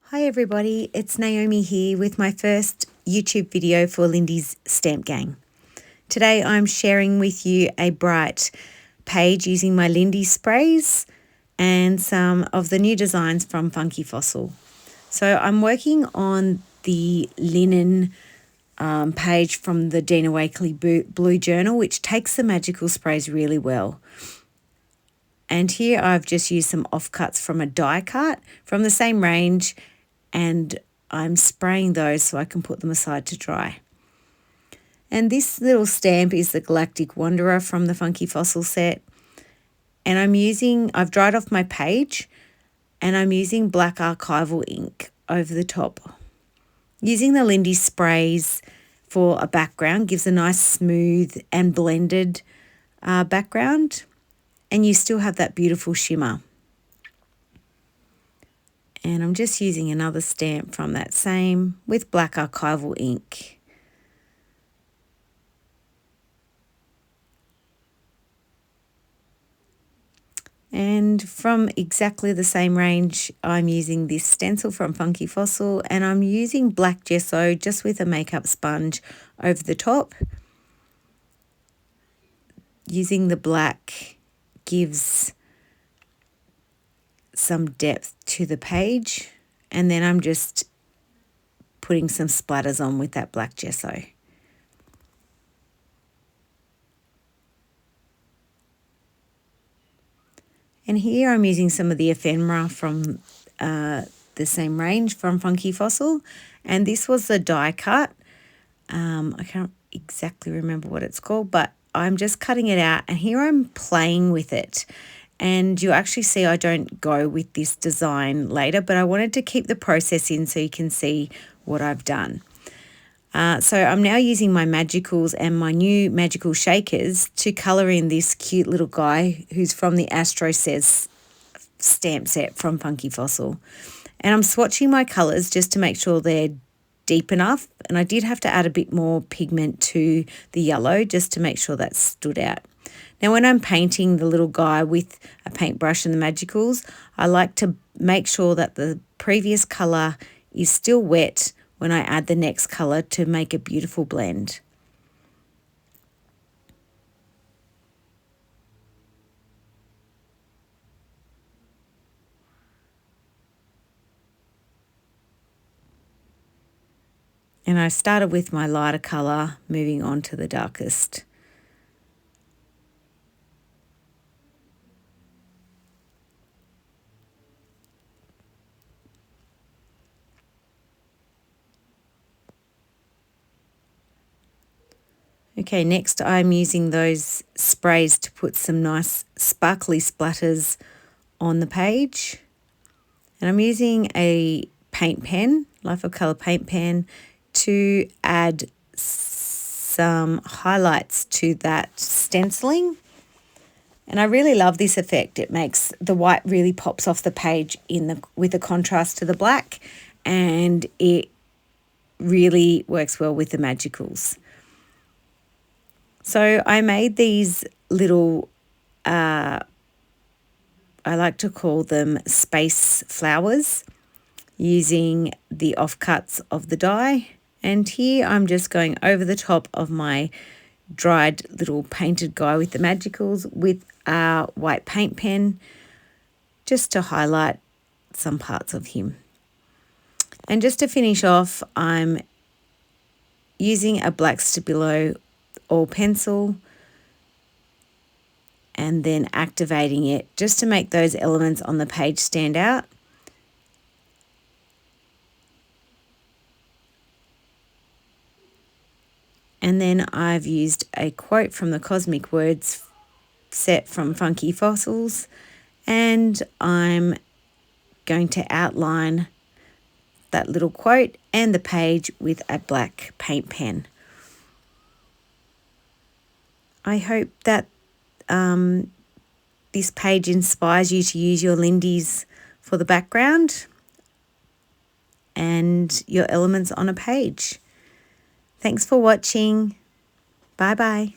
Hi everybody, it's Naomi here with my first YouTube video for Lindy's Stamp Gang. Today I'm sharing with you a bright page using my Lindy sprays and some of the new designs from Funky Fossil. So I'm working on the linen page from the Dina Wakley Blue Journal, which takes the magical sprays really well. And here I've just used some offcuts from a die cut from the same range, and I'm spraying those so I can put them aside to dry. And this little stamp is the Galactic Wanderer from the Funky Fossil set. And I've dried off my page, and I'm using black archival ink over the top. Using the Lindy sprays for a background gives a nice smooth and blended background, and you still have that beautiful shimmer. And I'm just using another stamp from that same with black archival ink. And from exactly the same range, I'm using this stencil from Funky Fossil, and I'm using black gesso just with a makeup sponge over the top. Using the black gives some depth to the page, and then I'm just putting some splatters on with that black gesso. And here I'm using some of the ephemera from the same range from Funky Fossil, and this was the die cut. I can't exactly remember what it's called, but I'm just cutting it out, and here I'm playing with it. And you actually see I don't go with this design later, but I wanted to keep the process in so you can see what I've done. So I'm now using my magicals and my new magical shakers to colour in this cute little guy who's from the Astro stamp set from Funky Fossil. And I'm swatching my colours just to make sure they're deep enough. And I did have to add a bit more pigment to the yellow just to make sure that stood out. Now, when I'm painting the little guy with a paintbrush and the magicals, I like to make sure that the previous colour is still wet when I add the next colour to make a beautiful blend. And I started with my lighter colour, moving on to the darkest. Okay, next I'm using those sprays to put some nice sparkly splatters on the page. And I'm using a paint pen, Life of Colour paint pen, to add some highlights to that stenciling. And I really love this effect. It makes the white really pops off the page with the contrast to the black, and it really works well with the magicals. So I made these little, I like to call them space flowers, using the offcuts of the die. And here I'm just going over the top of my dried little painted guy with the magicals with a white paint pen, just to highlight some parts of him. And just to finish off, I'm using a black Stabilo or pencil and then activating it just to make those elements on the page stand out. And then I've used a quote from the Cosmic Words set from Funky Fossils, and I'm going to outline that little quote and the page with a black paint pen. I hope that this page inspires you to use your Lindy's for the background and your elements on a page. Thanks for watching. Bye bye.